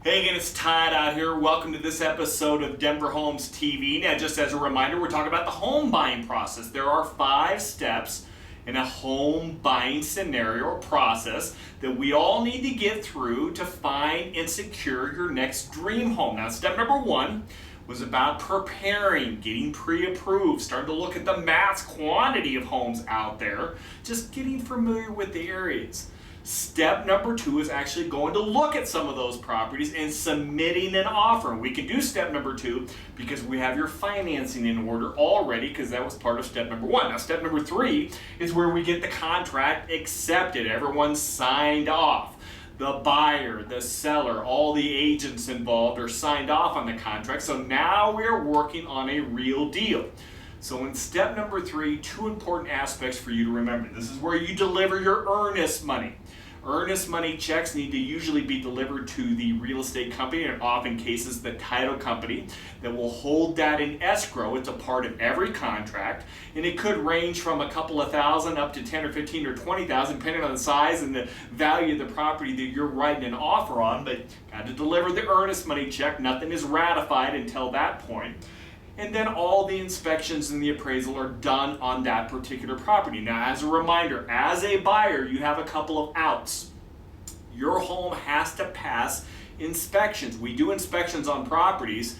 Hey again, it's Todd out here. Welcome to this episode of Denver Homes TV. Now, just as a reminder, we're talking about the home buying process. There are 5 steps in a home buying scenario or process that we all need to get through to find and secure your next dream home. Now, step number 1 was about preparing, getting pre-approved, starting to look at the mass quantity of homes out there, just getting familiar with the areas. Step number 2 is actually going to look at some of those properties and submitting an offer. We can do step number 2 because we have your financing in order already, because that was part of step number 1. Now, step number 3 is where we get the contract accepted. Everyone's signed off. The buyer, the seller, all the agents involved are signed off on the contract. So now we're working on a real deal. So in step number 3, 2 important aspects for you to remember. This is where you deliver your earnest money. Earnest money checks need to usually be delivered to the real estate company, and often cases the title company, that will hold that in escrow. It's a part of every contract, and it could range from a couple of thousand up to 10 or 15 or 20,000 depending on the size and the value of the property that you're writing an offer on. But got to deliver the earnest money check. Nothing is ratified until that point. And then all the inspections and the appraisal are done on that particular property. Now, as a reminder, as a buyer, you have a couple of outs. Your home has to pass inspections. We do inspections on properties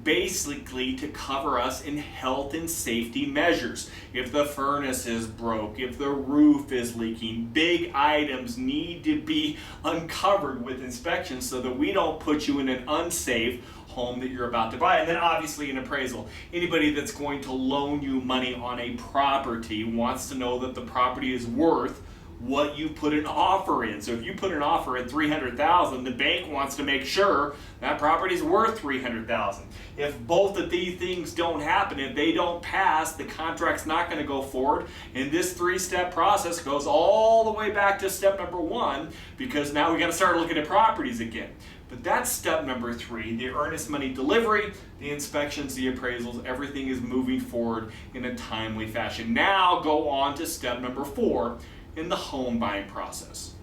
basically to cover us in health and safety measures. If the furnace is broke, if the roof is leaking, big items need to be uncovered with inspections so that we don't put you in an unsafe home that you're about to buy. And then obviously an appraisal. Anybody that's going to loan you money on a property wants to know that the property is worth what you put an offer in. So if you put an offer at $300,000, the bank wants to make sure that property is worth $300,000. If both of these things don't happen, if they don't pass, the contract's not going to go forward. And this 3-step process goes all the way back to step number 1, because now we got to start looking at properties again. But that's step number 3, the earnest money delivery, the inspections, the appraisals, everything is moving forward in a timely fashion. Now go on to step number 4 in the home buying process.